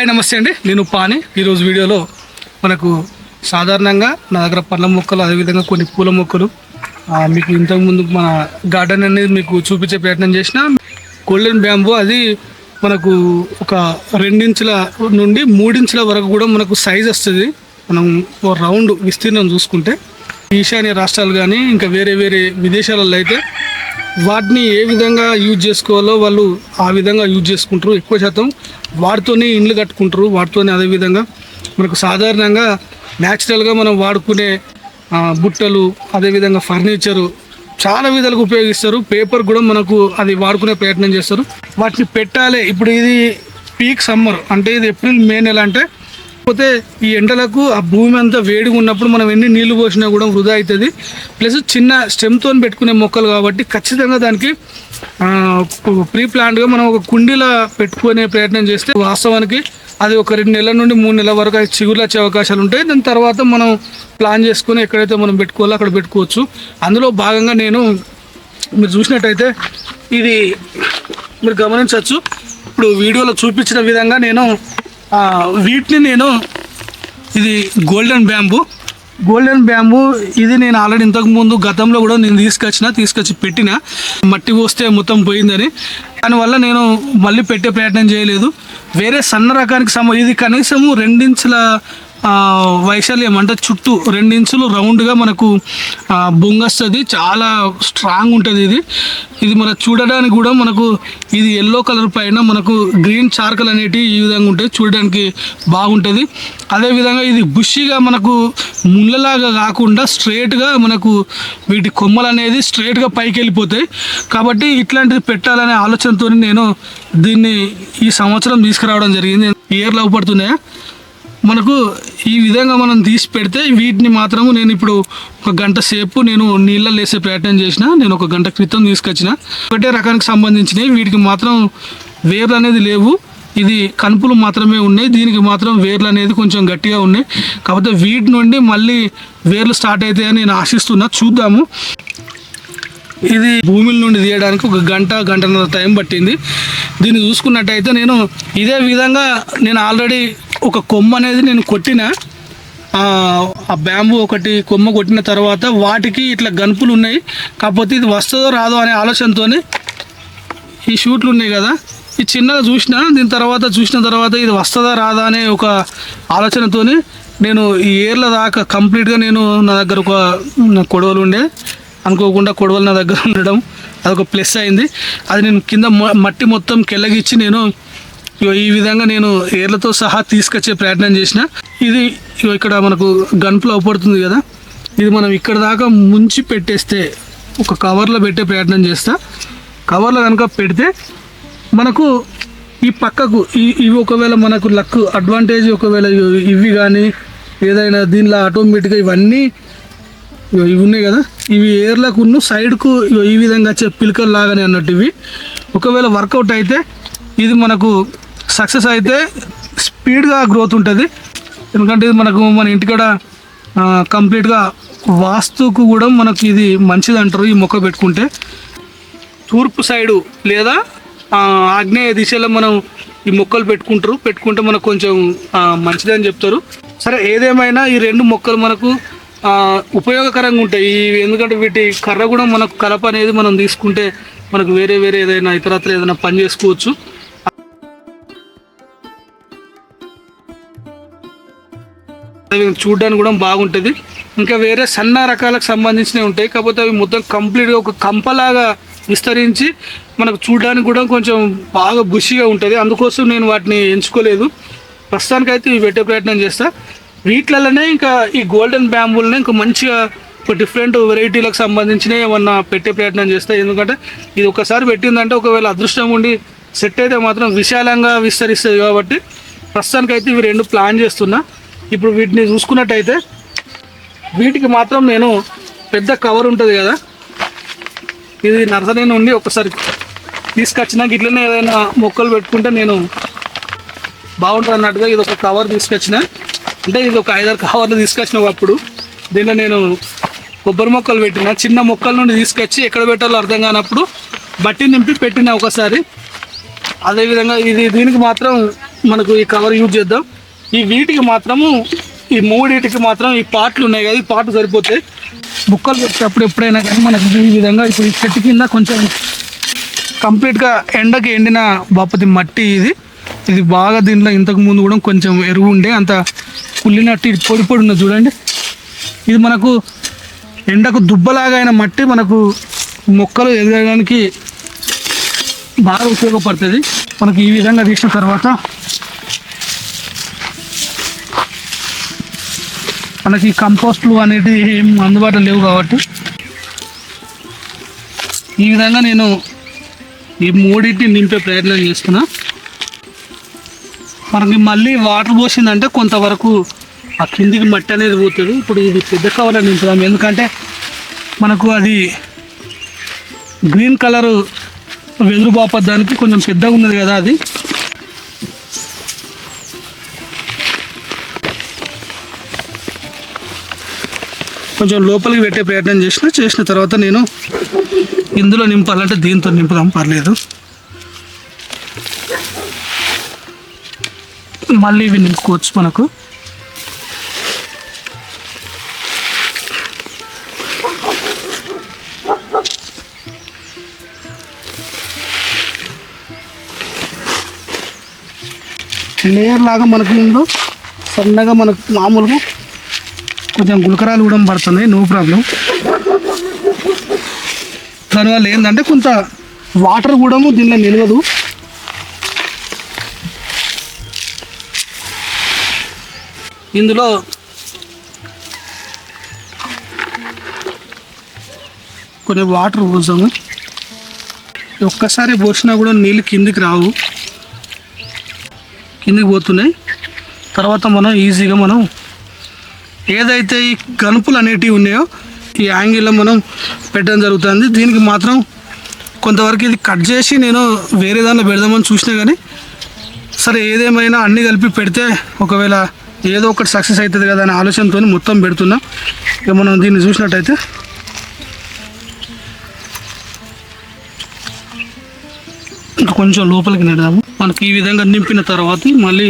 Hi నమస్తే అండి, నేను పాని. ఈరోజు వీడియోలో మనకు సాధారణంగా నా దగ్గర పండ్ల మొక్కలు, అదేవిధంగా కొన్ని పూల మొక్కలు మీకు ఇంతకుముందు మన గార్డెన్ అనేది మీకు చూపించే ప్రయత్నం చేసిన. గోల్డెన్ బ్యాంబూ అది మనకు ఒక 2 ఇంచుల నుండి 3 ఇంచుల వరకు కూడా మనకు సైజ్ వస్తుంది. మనం రౌండ్ విస్తీర్ణం చూసుకుంటే ఈశాన్య రాష్ట్రాలు కానీ ఇంకా వేరే వేరే విదేశాలలో అయితే వాటిని ఏ విధంగా యూజ్ చేసుకోవాలో వాళ్ళు ఆ విధంగా యూజ్ చేసుకుంటారు. ఎక్కువ శాతం వాటితోనే ఇండ్లు కట్టుకుంటారు. వాటితోనే అదేవిధంగా మనకు సాధారణంగా న్యాచురల్గా మనం వాడుకునే బుట్టలు, అదేవిధంగా ఫర్నిచరు చాలా విధాలుగా ఉపయోగిస్తారు. పేపర్ కూడా మనకు అది వాడుకునే ప్రయత్నం చేస్తారు. వాటిని పెట్టాలి. ఇప్పుడు ఇది పీక్ సమ్మర్ అంటే ఇది ఏప్రిల్ మే నెల అంటే పోతే ఈ ఎండలకు ఆ భూమి అంతా వేడిగా ఉన్నప్పుడు మనం ఎన్ని నీళ్లు పోసినా కూడా వృధా అవుతుంది. ప్లస్ చిన్న స్టెమ్తో పెట్టుకునే మొక్కలు కాబట్టి ఖచ్చితంగా దానికి ప్రీ ప్లాంట్గా మనం ఒక కుండీలో పెట్టుకునే ప్రయత్నం చేస్తే వాస్తవానికి అది ఒక 2 నెలల నుండి 3 నెలల వరకు అది చిగురులు వచ్చే అవకాశాలు ఉంటాయి. దాని తర్వాత మనం ప్లాన్ చేసుకుని ఎక్కడైతే మనం పెట్టుకోవాలో అక్కడ పెట్టుకోవచ్చు. అందులో భాగంగా నేను మీరు చూసినట్టయితే ఇది మీరు గమనించవచ్చు. ఇప్పుడు వీడియోలో చూపించిన విధంగా నేను వీటిని ఇది గోల్డెన్ బ్యాంబూ ఇది నేను ఆల్రెడీ ఇంతకుముందు గతంలో కూడా నేను తీసుకొచ్చి పెట్టిన. మట్టి పోస్తే మొత్తం పోయిందని దానివల్ల నేను మళ్ళీ పెట్టే ప్రయత్నం చేయలేదు. వేరే సన్న రకానికి ఇది కనీసము 2 ఇంచుల వైశాల్యం అంటే చుట్టూ 2 ఇంచులు రౌండ్గా మనకు బొంగొస్తుంది. చాలా స్ట్రాంగ్ ఉంటుంది. ఇది మనకు చూడడానికి కూడా మనకు ఇది ఎల్లో కలర్ పైన మనకు గ్రీన్ చార్కల్ అనేటివి ఈ విధంగా ఉంటాయి. చూడడానికి బాగుంటుంది. అదేవిధంగా ఇది బుషిగా మనకు ముళ్ళలాగా కాకుండా స్ట్రేట్గా మనకు వీటి కొమ్మలు అనేది స్ట్రేట్గా పైకి వెళ్ళిపోతాయి. కాబట్టి ఇట్లాంటిది పెట్టాలనే ఆలోచనతో నేను దీన్ని ఈ సంవత్సరం తీసుకురావడం జరిగింది. ఇయర్లు అవపడుతున్నాయా మనకు ఈ విధంగా మనం తీసి పెడితే వీటిని మాత్రము నేను ఇప్పుడు 1 గంట సేపు నేను నీళ్ళలో వేసే ప్రయత్నం చేసిన. నేను 1 గంట క్రితం తీసుకొచ్చిన. ఒకటే రకానికి సంబంధించినవి. వీటికి మాత్రం వేర్లు అనేది లేవు. ఇది కనుపులు మాత్రమే ఉన్నాయి. దీనికి మాత్రం వేర్లు అనేది కొంచెం గట్టిగా ఉన్నాయి. కాకపోతే వీటి నుండి మళ్ళీ వేర్లు స్టార్ట్ అవుతాయని నేను ఆశిస్తున్నా. చూద్దాము. ఇది భూమిల నుండి తీయడానికి 1 గంటన్నర టైం పట్టింది. దీన్ని చూసుకున్నట్టయితే నేను ఇదే విధంగా నేను ఆల్రెడీ ఒక కొమ్మ అనేది నేను కొట్టిన. ఆ బ్యాంబూ ఒకటి కొమ్మ కొట్టిన తర్వాత వాటికి ఇట్లా గనుపులు ఉన్నాయి. కాకపోతే ఇది వస్తుందో రాదో అనే ఆలోచనతో ఈ షూట్లు ఉన్నాయి కదా, ఈ చిన్నగా దీని తర్వాత చూసిన తర్వాత ఇది వస్తుందా రాదా అనే ఒక ఆలోచనతో నేను ఈ ఏర్ల దాకా కంప్లీట్గా నా దగ్గర ఒక కొడవలు ఉండే, అనుకోకుండా కొడవలు నా దగ్గర ఉండడం అదొక ప్లస్ అయింది. అది నేను కింద మట్టి మొత్తం కెళ్ళగిచ్చి ఈ విధంగా నేను ఏర్లతో సహా తీసుకొచ్చే ప్రయత్నం చేసిన. ఇది ఇక్కడ మనకు గన్పులు అవపడుతుంది కదా, ఇది మనం ఇక్కడ దాకా ముంచి పెట్టేస్తే ఒక కవర్లో పెట్టే ప్రయత్నం చేస్తా. కవర్లో కనుక పెడితే మనకు ఈ పక్కకు ఇవి ఒకవేళ మనకు లక్ అడ్వాంటేజ్, ఒకవేళ ఇవి కానీ ఏదైనా దీనిలో ఆటోమేటిక్గా ఇవన్నీ ఇవి ఉన్నాయి కదా, ఇవి ఏర్లకు సైడ్కు ఈ విధంగా వచ్చే పిలకలు లాగానే అన్నట్టు. ఇవి ఒకవేళ వర్కౌట్ అయితే ఇది మనకు సక్సెస్ అయితే స్పీడ్గా గ్రోత్ ఉంటుంది. ఎందుకంటే ఇది మనకు మన ఇంటికాడ కంప్లీట్గా వాస్తుకు కూడా మనకు ఇది మంచిది అంటారు. ఈ మొక్క పెట్టుకుంటే తూర్పు సైడు లేదా ఆగ్నేయ దిశలో మనం ఈ మొక్కలు పెట్టుకుంటే మనకు కొంచెం మంచిది అని చెప్తారు. సరే, ఏదేమైనా ఈ 2 మొక్కలు మనకు ఉపయోగకరంగా ఉంటాయి. ఎందుకంటే వీటి కర్ర కూడా మనకు కలప అనేది మనం తీసుకుంటే మనకు వేరే ఏదైనా ఇతరత్ర ఏదైనా పని చేసుకోవచ్చు. చూడడానికి కూడా బాగుంటుంది. ఇంకా వేరే సన్న రకాలకు సంబంధించినవి ఉంటాయి. కాకపోతే అవి మొత్తం కంప్లీట్గా ఒక కంపలాగా విస్తరించి మనకు చూడడానికి కూడా కొంచెం బాగా బుషిగా ఉంటుంది. అందుకోసం నేను వాటిని ఎంచుకోలేదు. ప్రస్తుతానికైతే ఇవి పెట్టే ప్రయత్నం చేస్తా. వీటిలలోనే ఇంకా ఈ గోల్డెన్ బ్యాంబూలనే ఇంకా మంచిగా ఒక డిఫరెంట్ వెరైటీలకు సంబంధించినవి ఏమన్నా పెట్టే ప్రయత్నం చేస్తాయి. ఎందుకంటే ఇది ఒకసారి పెట్టిందంటే ఒకవేళ అదృష్టం ఉండి సెట్ అయితే మాత్రం విశాలంగా విస్తరిస్తుంది. కాబట్టి ప్రస్తుతానికైతే ఇవి 2 ప్లాన్ చేస్తున్నా. ఇప్పుడు వీటిని చూసుకున్నట్టయితే వీటికి మాత్రం నేను పెద్ద కవర్ ఉంటుంది కదా, ఇది నర్సరీ నుండి ఒకసారి తీసుకొచ్చినాక ఇట్లనే ఏదైనా మొక్కలు పెట్టుకుంటే నేను బాగుంటుంది అన్నట్టుగా ఇది ఒక కవర్ తీసుకొచ్చిన. అంటే ఇది ఒక 5-6 కవర్లు తీసుకొచ్చినప్పుడు దీంట్లో నేను కొబ్బరి మొక్కలు పెట్టిన. చిన్న మొక్కల నుండి తీసుకొచ్చి ఎక్కడ పెట్టాలో అర్థం కానప్పుడు బట్టి నింపి పెట్టిన ఒకసారి. అదేవిధంగా దీనికి మాత్రం మనకు ఈ కవర్ యూజ్ చేద్దాం. ఈ వీటికి మాత్రము ఈ మూడింటికి మాత్రం ఈ పార్ట్లు ఉన్నాయి కదా, ఈ పార్ట్లు సరిపోతాయి. ముక్కలు పెట్టేటప్పుడు ఎప్పుడైనా కానీ మనకు ఈ విధంగా ఇప్పుడు ఈ చెట్టు కింద కొంచెం కంప్లీట్గా ఎండకి ఎండిన బాపతి మట్టి ఇది బాగా దీంట్లో ఇంతకు ముందు కూడా కొంచెం ఎరువు ఉండే అంత కుళ్ళినట్టు ఇది పొడి పొడి ఉన్నది చూడండి. ఇది మనకు ఎండకు దుబ్బలాగా అయిన మట్టి మనకు మొక్కలు ఎదగడానికి బాగా ఉపయోగపడుతుంది. మనకి ఈ విధంగా తీసిన తర్వాత మనకి కంపోస్ట్లు అనేటివి ఏం అందుబాటులో లేవు కాబట్టి ఈ విధంగా నేను ఈ మూడింటిని నింపే ప్రయత్నం చేస్తున్నా. మనకి మళ్ళీ వాటర్ పోసిందంటే కొంతవరకు ఆ కిందికి మట్టి అనేది పోతుంది. ఇప్పుడు ఇది పెద్ద కవర్లో నింపుదాం, ఎందుకంటే మనకు అది గ్రీన్ కలరు వెదురు బాపద్దానికి కొంచెం పెద్దగా ఉన్నది కదా, అది కొంచెం లోపలికి పెట్టే ప్రయత్నం చేసిన తర్వాత నేను ఇందులో నింపాలంటే దీంతో నింపుదాం, పర్లేదు. మళ్ళీ ఇవి నింపుకోవచ్చు. మనకు లేయర్ లాగా మనకు ఇందులో సన్నగా మనకు మామూలుగా కొంచెం గులకరాలు కూడా పడుతున్నాయి, నో ప్రాబ్లం. దానివల్ల ఏంటంటే కొంత వాటర్ కూడా దీనిలో నిలవదు. ఇందులో కొన్ని వాటర్ పోసాము. ఒక్కసారి పోసినా కూడా నీళ్ళు కిందికి రావు, కిందికి పోతున్నాయి. తర్వాత మనం ఈజీగా మనం ఏదైతే ఈ గనుపులు అనేటివి ఉన్నాయో ఈ యాంగిల్లో మనం పెట్టడం జరుగుతుంది. దీనికి మాత్రం కొంతవరకు ఇది కట్ చేసి నేను వేరే దాంట్లో పెడదామని చూసినా కానీ సరే ఏదేమైనా అన్నీ కలిపి పెడితే ఒకవేళ ఏదో ఒకటి సక్సెస్ అవుతుంది కదా అనే ఆలోచనతో మొత్తం పెడుతున్నా. ఇక మనం దీన్ని చూసినట్టయితే ఇంకా కొంచెం లోపలికి నెడదాము. మనకి ఈ విధంగా నింపిన తర్వాత మళ్ళీ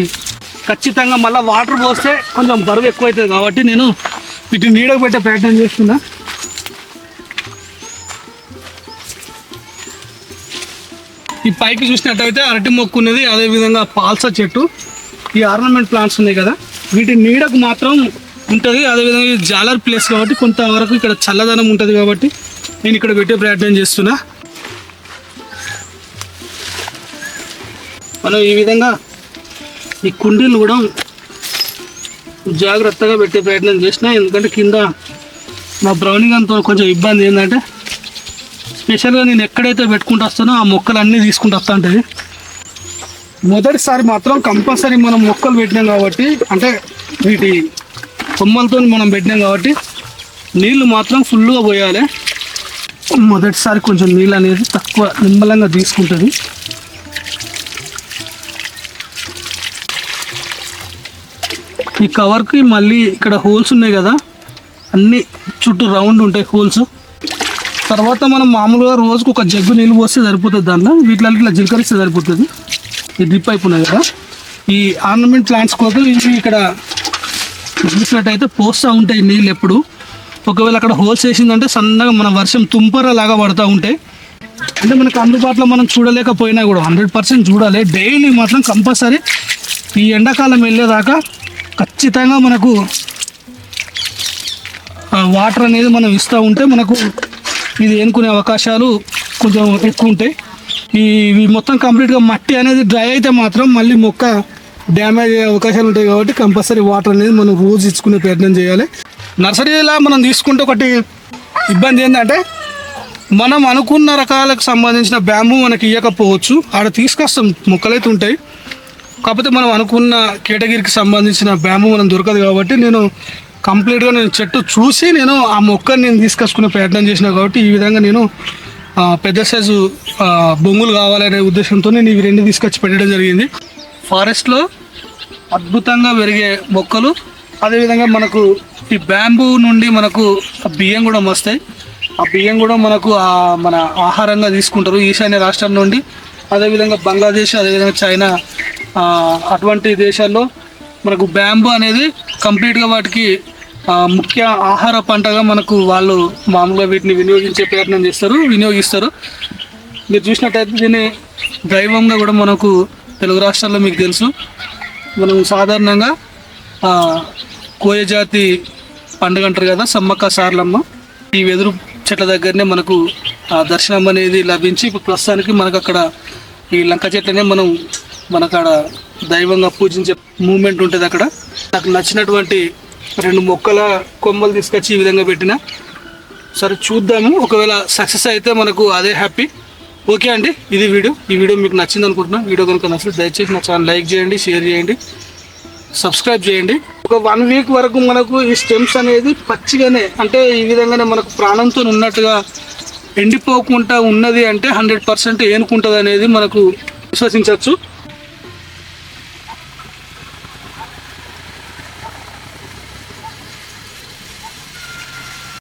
ఖచ్చితంగా మళ్ళీ వాటర్ పోస్తే కొంచెం బరువు ఎక్కువ అవుతుంది కాబట్టి నేను వీటిని నీడకు పెట్టే ప్రయత్నం చేస్తున్నా. ఈ పైకి చూసినట్టయితే అరటి మొక్కు ఉన్నది, అదేవిధంగా పాల్సా చెట్టు, ఈ ఆర్నమెంట్ ప్లాంట్స్ ఉన్నాయి కదా, వీటి నీడకు మాత్రం ఉంటుంది. అదేవిధంగా ఇది జాలర్ ప్లేస్ కాబట్టి కొంతవరకు ఇక్కడ చల్లదనం ఉంటుంది కాబట్టి నేను ఇక్కడ పెట్టే ప్రయత్నం చేస్తున్నా. మనం ఈ విధంగా ఈ కుండీలు కూడా జాగ్రత్తగా పెట్టే ప్రయత్నం చేసిన, ఎందుకంటే కింద మా బ్రౌనింగ్ అంతా కొంచెం ఇబ్బంది ఏంటంటే స్పెషల్గా నేను ఎక్కడైతే పెట్టుకుంటూ వస్తానో ఆ మొక్కలు అన్నీ తీసుకుంటూ వస్తూ ఉంటుంది. మొదటిసారి మాత్రం కంపల్సరీ మనం మొక్కలు పెట్టినాం కాబట్టి, అంటే వీటి కొమ్మలతో మనం పెట్టినాం కాబట్టి నీళ్ళు మాత్రం ఫుల్గా పోయాలి. మొదటిసారి కొంచెం నీళ్ళు అనేది తక్కువ నిమ్మలంగా తీసుకుంటుంది. ఈ కవర్కి మళ్ళీ ఇక్కడ హోల్స్ ఉన్నాయి కదా, అన్నీ చుట్టూ రౌండ్ ఉంటాయి హోల్స్. తర్వాత మనం మామూలుగా రోజుకు ఒక జగ్గు నీళ్ళు పోస్తే సరిపోతుంది. దాంట్లో వీటిలో ఇట్లా జిలకరిస్తే సరిపోతుంది. ఈ డ్రిప్ పైప్ ఉన్నాయి కదా, ఈ ఆర్నమెంట్ ప్లాంట్స్ కోసం ఇవి ఇక్కడ చూసినట్టయితే పోస్తూ ఉంటాయి నీళ్ళు ఎప్పుడు. ఒకవేళ అక్కడ హోల్స్ వేసిందంటే సన్నగా మన వర్షం తుంపర లాగా పడుతూ ఉంటాయి. అంటే మనకు అందుబాటులో మనం చూడలేకపోయినా కూడా 100% చూడాలి. డైలీ మాత్రం కంపల్సరీ ఈ ఎండాకాలం వెళ్ళేదాకా ఖచ్చితంగా మనకు వాటర్ అనేది మనం ఇస్తూ ఉంటే మనకు ఇది ఎన్నుకునే అవకాశాలు కొంచెం ఎక్కువ ఉంటాయి. ఇవి మొత్తం కంప్లీట్గా మట్టి అనేది డ్రై అయితే మాత్రం మళ్ళీ మొక్క డ్యామేజ్ అయ్యే అవకాశాలు ఉంటాయి కాబట్టి కంపల్సరీ వాటర్ అనేది మనం రోజు ఇచ్చుకునే ప్రయత్నం చేయాలి. నర్సరీలా మనం తీసుకుంటే ఒకటి ఇబ్బంది ఏంటంటే మనం అనుకున్న రకాలకు సంబంధించిన బ్యాంబూ మనకి ఇవ్వకపోవచ్చు. ఆడ తీసుకొస్తాం, మొక్కలైతే ఉంటాయి, కాకపోతే మనం అనుకున్న కేటగిరీకి సంబంధించిన బ్యాంబూ మనం దొరకదు కాబట్టి నేను కంప్లీట్గా చెట్టు చూసి నేను ఆ మొక్కని నేను తీసుకొచ్చుకునే ప్రయత్నం చేసిన కాబట్టి ఈ విధంగా నేను పెద్ద సైజు బొంగులు కావాలనే ఉద్దేశంతో నేను ఇవి రెండు తీసుకొచ్చి పెట్టడం జరిగింది. ఫారెస్ట్లో అద్భుతంగా పెరిగే మొక్కలు, అదేవిధంగా మనకు ఈ బ్యాంబూ నుండి మనకు బియ్యం కూడా వస్తాయి. ఆ బియ్యం కూడా మనకు మన ఆహారంగా తీసుకుంటారు ఈశాన్య రాష్ట్రం నుండి, అదేవిధంగా బంగ్లాదేశ్, అదేవిధంగా చైనా అటువంటి దేశాల్లో మనకు బ్యాంబూ అనేది కంప్లీట్గా వాటికి ముఖ్య ఆహార పంటగా మనకు వాళ్ళు మామూలుగా వీటిని వినియోగించే ప్రయత్నం వినియోగిస్తారు. మీరు చూసినట్టయితే దీన్ని దైవంగా కూడా మనకు తెలుగు రాష్ట్రాల్లో మీకు తెలుసు. మనం సాధారణంగా కోయ జాతి పండుగ అంటారు కదా, సమ్మక్క సారలమ్మ. ఈ వెదురు చెట్ల దగ్గరనే మనకు దర్శనం అనేది లభించి ఇప్పుడు ప్రస్తుతానికి మనకు అక్కడ ఈ లంక చెట్లనే మనకాడ దైవంగా పూజించే మూమెంట్ ఉంటుంది. అక్కడ నాకు నచ్చినటువంటి 2 మొక్కల కొమ్మలు తీసుకొచ్చి ఈ విధంగా పెట్టిన. సరే చూద్దాము, ఒకవేళ సక్సెస్ అయితే మనకు అదే హ్యాపీ. ఓకే అండి, ఇది ఈ వీడియో మీకు నచ్చింది అనుకుంటున్నాను. వీడియో కనుక నచ్చితే దయచేసి నా ఛానల్ లైక్ చేయండి, షేర్ చేయండి, సబ్స్క్రైబ్ చేయండి. ఒక 1 వీక్ వరకు మనకు ఈ స్టెమ్స్ అనేది పచ్చిగానే, అంటే ఈ విధంగానే మనకు ప్రాణంతో ఉన్నట్టుగా ఎండిపోకుండా ఉన్నది అంటే 100% ఏనుకుంటుంది అనేది మనకు విశ్వసించవచ్చు.